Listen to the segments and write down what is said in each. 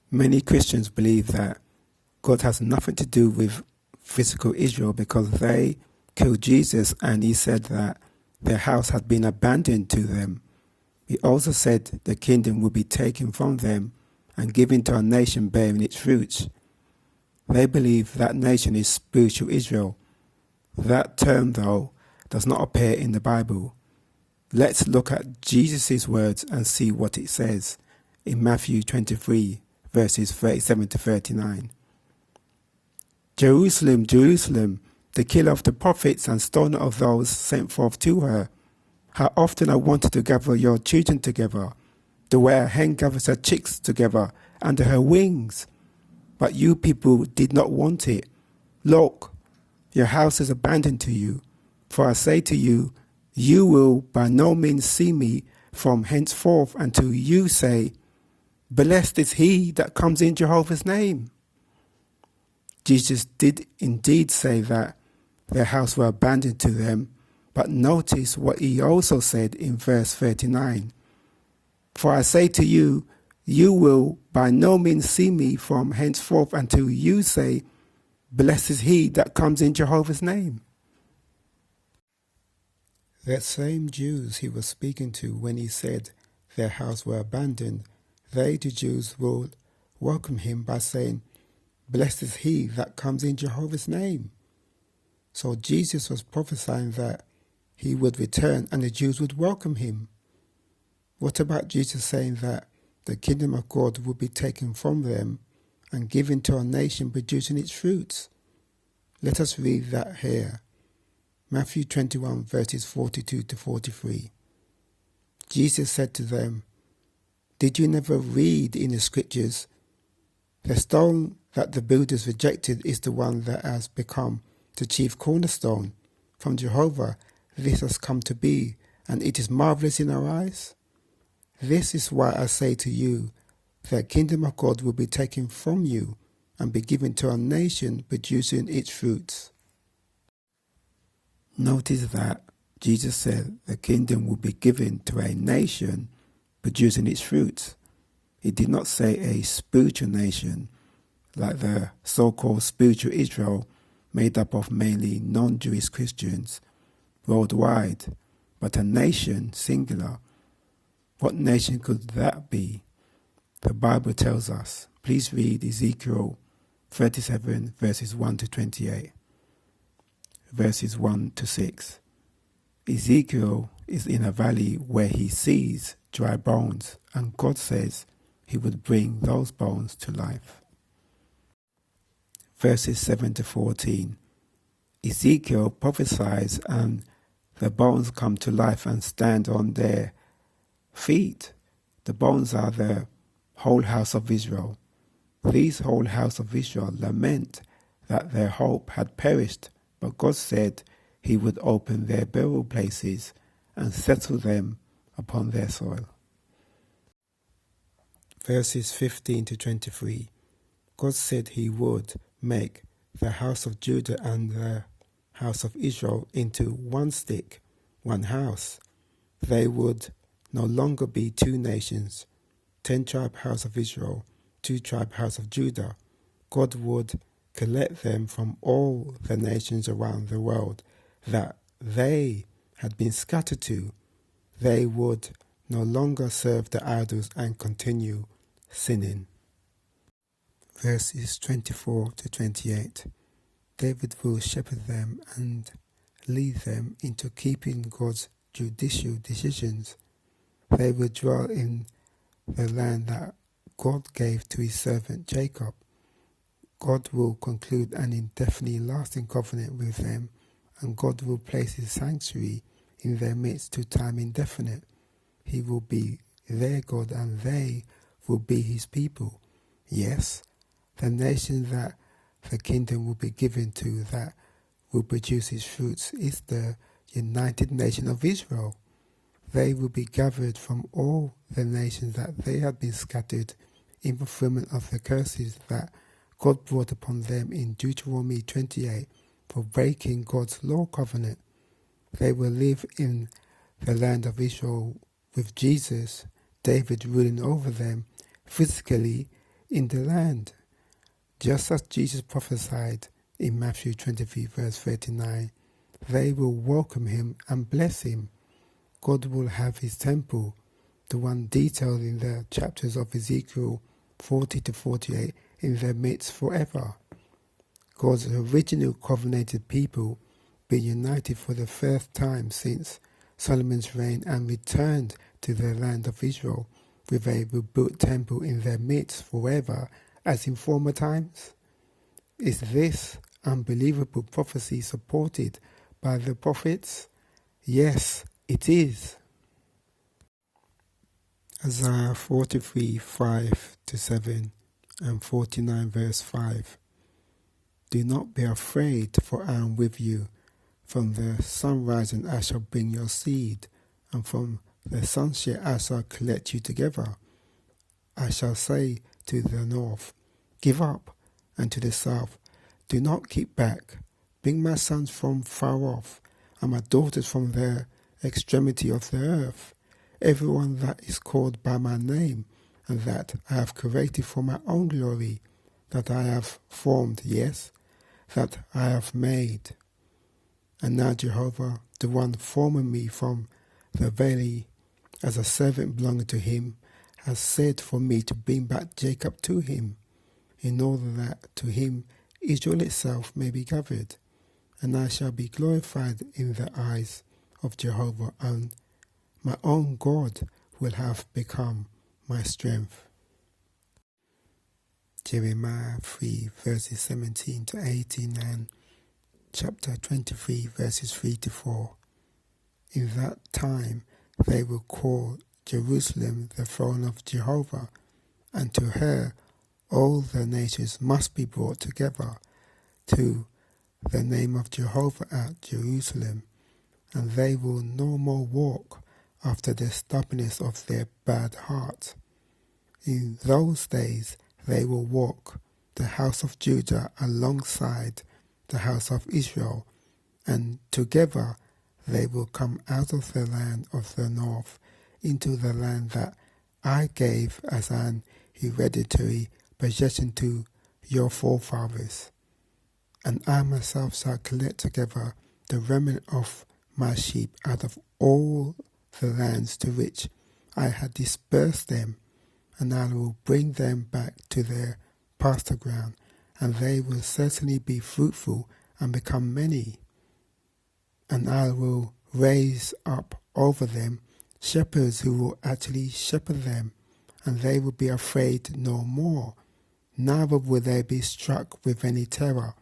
Many Christians believe that God has nothing to do with physical Israel because they killed Jesus, and he said that their house had been abandoned to them. He also said the kingdom would be taken from them and given to a nation bearing its fruits. They believe that nation is spiritual Israel. That term, though, does not appear in the Bible. Let's look at Jesus' words and see what it says in Matthew 23, verses 37 to 39. Jerusalem, Jerusalem, the killer of the prophets and stoner of those sent forth to her. How often I wanted to gather your children together, the way a hen gathers her chicks together under her wings. But you people did not want it. Look, your house is abandoned to you. For I say to you, you will by no means see me from henceforth until you say, blessed is he that comes in Jehovah's name. Jesus did indeed say that their house were abandoned to them, but notice what he also said in verse 39. For I say to you, you will by no means see me from henceforth until you say, blessed is he that comes in Jehovah's name. That same Jews he was speaking to when he said their house were abandoned, they, the Jews, will welcome him by saying, blessed is he that comes in Jehovah's name. So Jesus was prophesying that he would return and the Jews would welcome him. What about Jesus saying that the kingdom of God would be taken from them and given to a nation producing its fruits? Let us read that here. Matthew 21 verses 42 to 43. Jesus said to them, did you never read in the scriptures, the stone that the builders rejected is the one that has become the chief cornerstone. From Jehovah this has come to be, and it is marvelous in our eyes. This is why I say to you, the kingdom of God will be taken from you and be given to a nation producing its fruits. Notice that Jesus said the kingdom will be given to a nation producing its fruits. He did not say a spiritual nation like the so-called spiritual Israel made up of mainly non-Jewish Christians worldwide, but a nation, singular. What nation could that be? The Bible tells us. Please read Ezekiel 37 verses 1 to 28, verses 1 to 6. Ezekiel is in a valley where he sees dry bones, and God says he would bring those bones to life. Verses 7 to 14. Ezekiel prophesies and the bones come to life and stand on their feet. The bones are the whole house of Israel. These whole house of Israel lament that their hope had perished, but God said he would open their burial places and settle them upon their soil. Verses 15 to 23. God said he would make the house of Judah and the house of Israel into one stick, one house. They would no longer be two nations, 10-tribe house of Israel, 2-tribe house of Judah. God would collect them from all the nations around the world that they had been scattered to. They would no longer serve the idols and continue sinning. Verses 24 to 28. David will shepherd them and lead them into keeping God's judicial decisions. They will dwell in the land that God gave to his servant Jacob. God will conclude an indefinitely lasting covenant with them, and God will place his sanctuary in their midst to time indefinite. He will be their God and they will be his people. Yes, the nation that the kingdom will be given to that will produce its fruits is the united nation of Israel. They will be gathered from all the nations that they had been scattered in fulfillment of the curses that God brought upon them in Deuteronomy 28 for breaking God's law covenant. They will live in the land of Israel with Jesus, David ruling over them physically in the land. Just as Jesus prophesied in Matthew 23 verse 39, they will welcome him and bless him. God will have his temple, the one detailed in the chapters of Ezekiel 40 to 48, in their midst forever. God's original covenanted people being united for the first time since Solomon's reign and returned to the land of Israel with a rebuilt temple in their midst forever as in former times? Is this unbelievable prophecy supported by the prophets? Yes, it is. Isaiah 43 5 to 7 and 49 verse 5. Do not be afraid, for I am with you. From the sunrising I shall bring your seed, and from the sunset I shall collect you together. I shall say to the north, give up, and to the south, do not keep back. Bring my sons from far off, and my daughters from the extremity of the earth. Everyone that is called by my name, and that I have created for my own glory, that I have formed, yes, that I have made. And now Jehovah, the one forming me from the valley as a servant belonging to him, has said for me to bring back Jacob to him, in order that to him Israel itself may be gathered, and I shall be glorified in the eyes of Jehovah, and my own God will have become my strength. Jeremiah 3 verses 17 to 18 and chapter 23 verses 3 to 4. In that time they will call Jerusalem the throne of Jehovah, and to her all the nations must be brought together to the name of Jehovah at Jerusalem, and they will no more walk after the stubbornness of their bad heart. In those days they will walk the house of Judah alongside the house of Israel, and together they will come out of the land of the north into the land that I gave as an hereditary possession to your forefathers. And I myself shall collect together the remnant of my sheep out of all the lands to which I had dispersed them, and I will bring them back to their pasture ground, and they will certainly be fruitful and become many. And I will raise up over them shepherds who will actually shepherd them, and they will be afraid no more, neither will they be struck with any terror,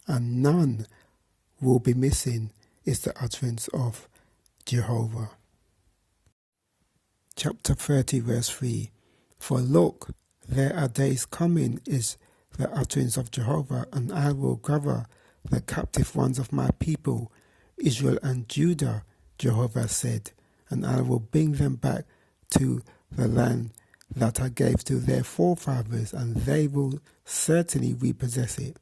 and none will be missing, is the utterance of Jehovah. Chapter 30 verse 3. For look, there are days coming, is the utterance of Jehovah, and I will gather the captive ones of my people, Israel and Judah, Jehovah said, and I will bring them back to the land that I gave to their forefathers, and they will certainly repossess it.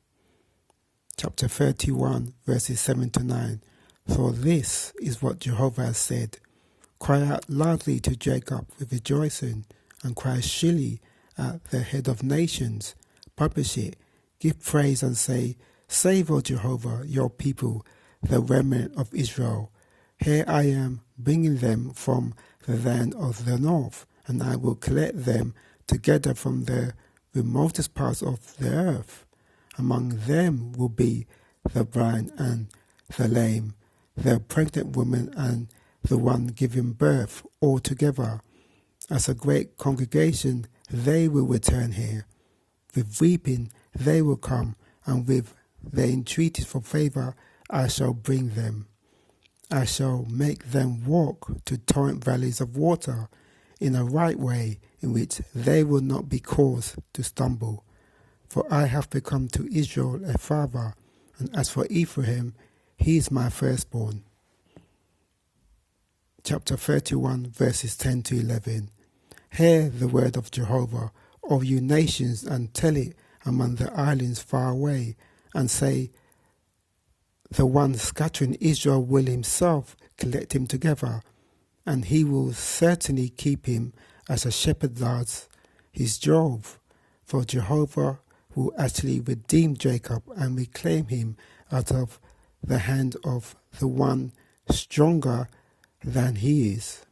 Chapter 31 verses 7 to 9. For this is what Jehovah has said, cry out loudly to Jacob with rejoicing, and cry shrilly at the head of nations. Publish it, give praise and say, save, O Jehovah, your people, the remnant of Israel. Here I am bringing them from the land of the north, and I will collect them together from the remotest parts of the earth. Among them will be the blind and the lame, the pregnant woman and the one giving birth, all together. As a great congregation they will return here. With weeping they will come, and with their entreaties for favour I shall bring them. I shall make them walk to torrent valleys of water, in a right way in which they will not be caused to stumble. For I have become to Israel a father, and as for Ephraim, he is my firstborn. Chapter 31 verses 10 to 11. Hear the word of Jehovah, O you nations, and tell it among the islands far away, and say, the one scattering Israel will himself collect him together, and he will certainly keep him as a shepherd guards his drove. for Jehovah will actually redeem Jacob and reclaim him out of the hand of the one stronger than he is.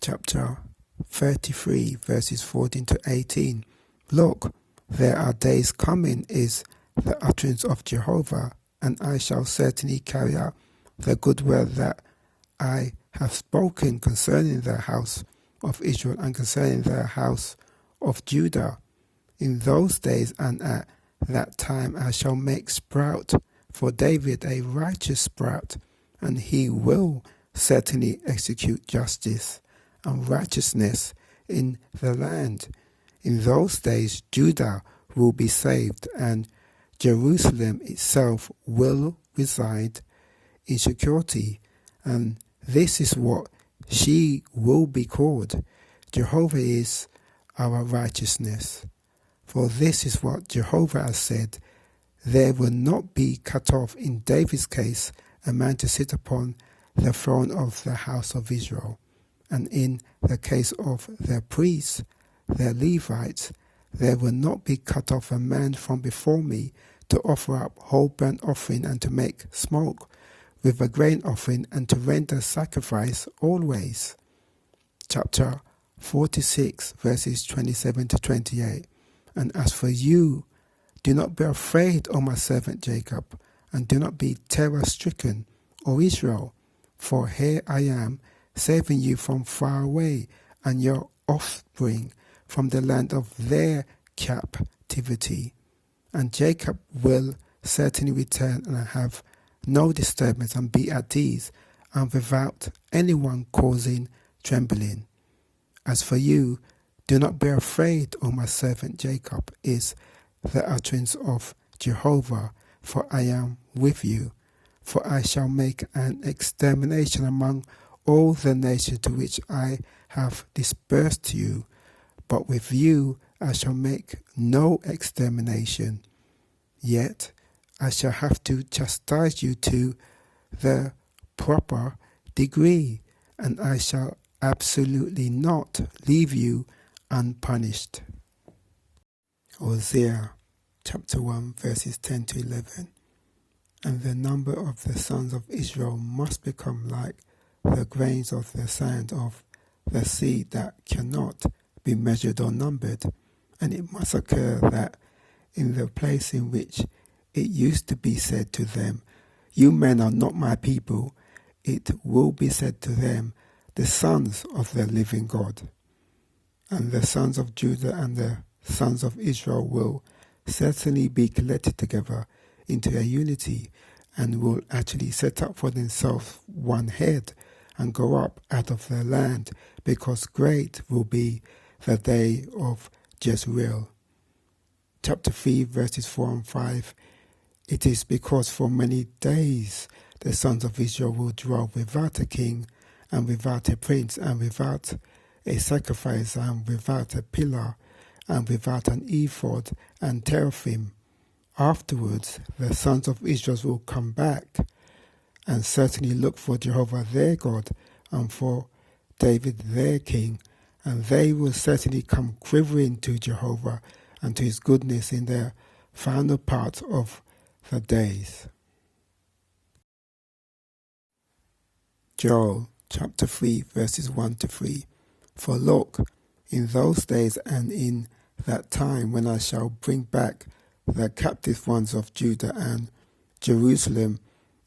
Chapter 33 verses 14 to 18. Look, there are days coming, is the utterance of Jehovah, and I shall certainly carry out the good word that I have spoken concerning the house of Israel and concerning the house of Judah. In those days and at that time I shall make sprout for David a righteous sprout, and he will certainly execute justice and righteousness in the land. In those days Judah will be saved, and Jerusalem itself will reside in security, and this is what she will be called. Jehovah is our righteousness. For this is what Jehovah has said, there will not be cut off in David's case a man to sit upon the throne of the house of Israel. And in the case of the priests, the Levites, there will not be cut off a man from before me to offer up whole burnt offering and to make smoke with a grain offering and to render sacrifice always. Chapter 46 verses 27 to 28. And as for you, do not be afraid, O my servant Jacob, and do not be terror-stricken, O Israel, for here I am, saving you from far away, and your offspring from the land of their captivity. And Jacob will certainly return and have no disturbance and be at ease, and without anyone causing trembling. As for you, do not be afraid, O my servant Jacob, is the utterance of Jehovah, for I am with you. For I shall make an extermination among all the nations to which I have dispersed you, but with you I shall make no extermination. Yet I shall have to chastise you to the proper degree, and I shall absolutely not leave you unpunished. Hosea chapter 1 verses 10 to 11. And the number of the sons of Israel must become like the grains of the sand of the sea that cannot be measured or numbered. And it must occur that in the place in which it used to be said to them, you men are not my people, it will be said to them, the sons of the living God. And the sons of Judah and the sons of Israel will certainly be collected together into a unity, and will actually set up for themselves one head and go up out of their land, because great will be the day of Jezreel. Chapter 3 verses 4 and 5. It is because for many days the sons of Israel will dwell without a king, and without a prince, and without a sacrifice, and without a pillar, and without an ephod and teraphim. Afterwards the sons of Israel will come back and certainly look for Jehovah their God and for David their king, and they will certainly come quivering to Jehovah and to his goodness in their final part of the days. Joel chapter 3 verses 1 to 3. For look, in those days and in that time when I shall bring back the captive ones of Judah and Jerusalem,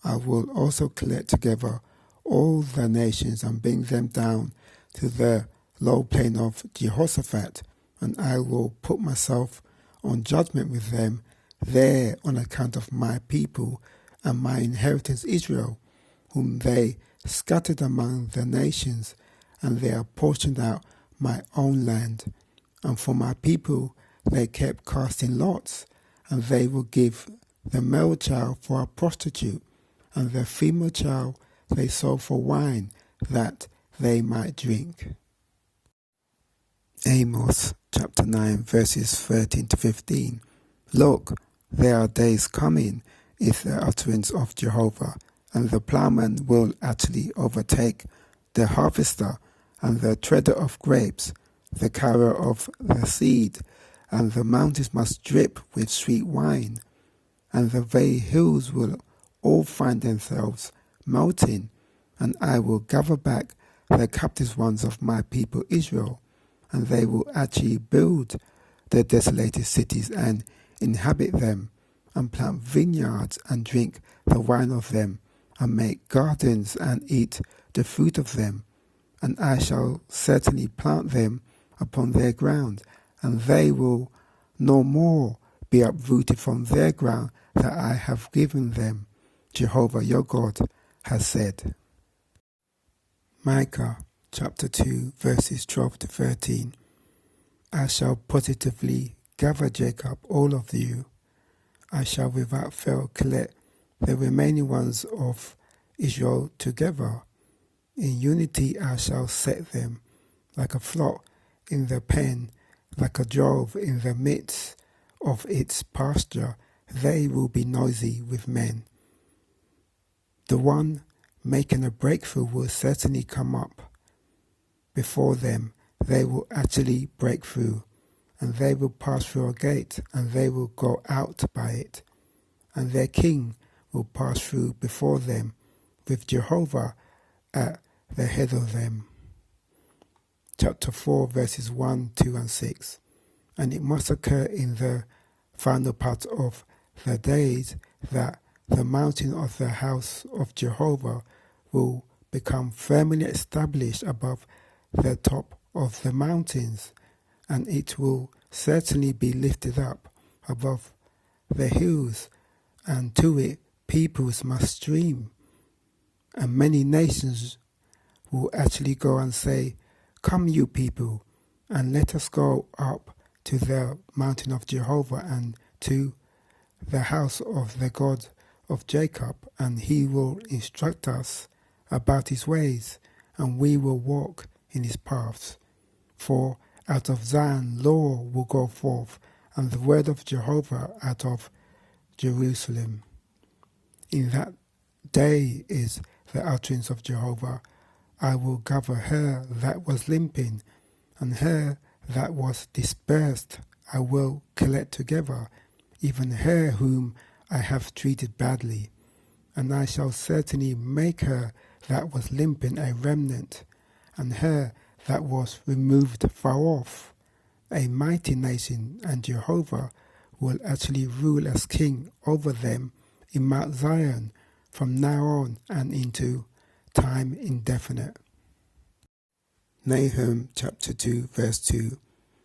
I will also collect together all the nations and bring them down to the low plain of Jehoshaphat, and I will put myself on judgment with them there on account of my people and my inheritance Israel, whom they scattered among the nations, and they apportioned out my own land. And for my people they kept casting lots, and they will give the male child for a prostitute, and the female child they sold for wine, that they might drink. Amos chapter 9 verses 13 to 15. Look, there are days coming, is the utterance of Jehovah, and the plowman will actually overtake the harvester, and the treader of grapes, the carrier of the seed, and the mountains must drip with sweet wine, and the very hills will all find themselves melting, and I will gather back the captive ones of my people Israel, and they will actually build the desolated cities and inhabit them, and plant vineyards and drink the wine of them, and make gardens and eat the fruit of them. And I shall certainly plant them upon their ground, and they will no more be uprooted from their ground that I have given them. Jehovah your God has said. Micah chapter 2 verses 12 to 13. I shall positively gather Jacob, all of you. I shall without fail collect the remaining ones of Israel together. In unity I shall set them, like a flock in the pen, like a drove in the midst of its pasture. They will be noisy with men. The one making a breakthrough will certainly come up before them. They will actually break through, and they will pass through a gate, and they will go out by it, and their king will pass through before them, with Jehovah at the head of them. Chapter 4 verses 1, 2 and 6. And it must occur in the final part of the days that the mountain of the house of Jehovah will become firmly established above the top of the mountains, and it will certainly be lifted up above the hills, and to it peoples must stream, and many nations will actually go and say, "Come, you people, and let us go up to the mountain of Jehovah and to the house of the God of Jacob, and he will instruct us about his ways, and we will walk in his paths. For out of Zion law will go forth, and the word of Jehovah out of Jerusalem." In that day is the utterance of Jehovah. I will gather her that was limping, and her that was dispersed I will collect together, even her whom I have treated badly. And I shall certainly make her that was limping a remnant, and her that was removed far off, a mighty nation, and Jehovah will actually rule as king over them in Mount Zion from now on and into time indefinite. Nahum chapter 2 verse 2.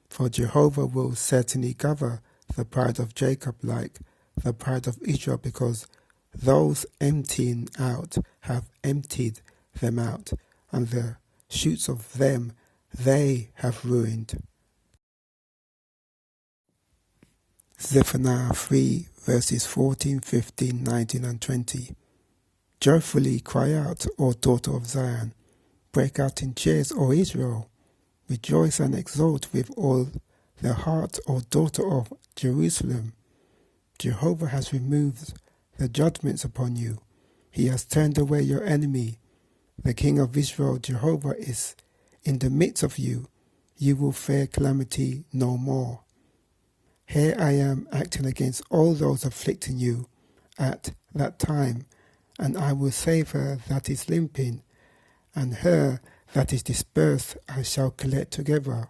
For Jehovah will certainly gather the pride of Jacob like the pride of Israel, because those emptying out have emptied them out, and the shoots of them they have ruined. Zephaniah 3 verses 14, 15, 19 and 20. Joyfully cry out, O daughter of Zion. Break out in cheers, O Israel. Rejoice and exult with all the heart, O daughter of Jerusalem. Jehovah has removed the judgments upon you. He has turned away your enemy. The King of Israel, Jehovah, is in the midst of you. You will fear calamity no more. Here I am acting against all those afflicting you at that time, and I will save her that is limping, and her that is dispersed I shall collect together,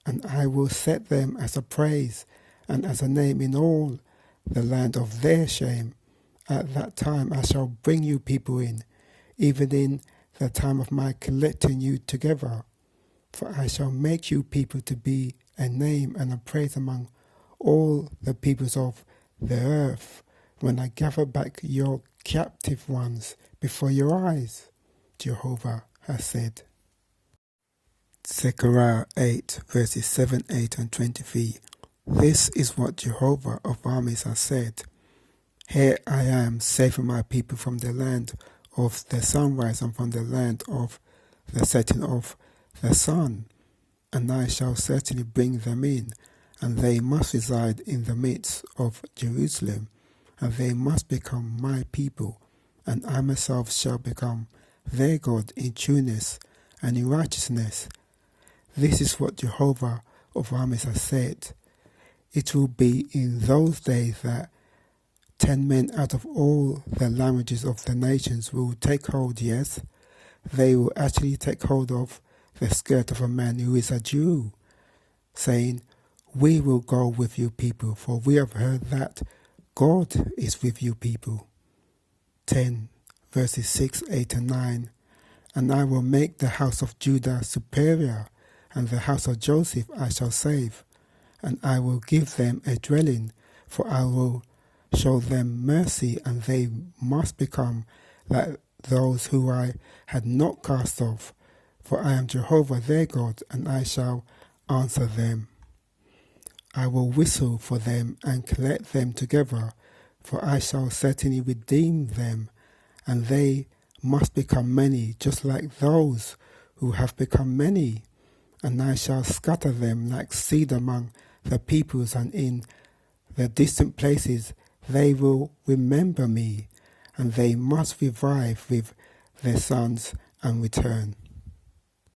and I will set them as a praise and as a name in all the land of their shame. At that time I shall bring you people in, even in the time of my collecting you together. For I shall make you people to be a name and a praise among all the peoples of the earth, when I gather back your captive ones before your eyes, Jehovah has said. Zechariah 8 verses 7, 8 and 23. This is what Jehovah of armies has said. Here I am saving my people from the land of the sunrise and from the land of the setting of the sun, and I shall certainly bring them in, and they must reside in the midst of Jerusalem, and they must become my people, and I myself shall become their God in trueness and in righteousness. This is what Jehovah of armies has said. It will be in those days that 10 men out of all the languages of the nations will take hold, yes, they will actually take hold of the skirt of a man who is a Jew, saying, we will go with you people, for we have heard that God is with you people. 10 verses 6, 8 and 9. And I will make the house of Judah superior, and the house of Joseph I shall save, and I will give them a dwelling, for I will show them mercy, and they must become like those who I had not cast off, for I am Jehovah their God, and I shall answer them. I will whistle for them and collect them together, for I shall certainly redeem them, and they must become many, just like those who have become many. And I shall scatter them like seed among the peoples, and in the distant places they will remember me, and they must revive with their sons and return.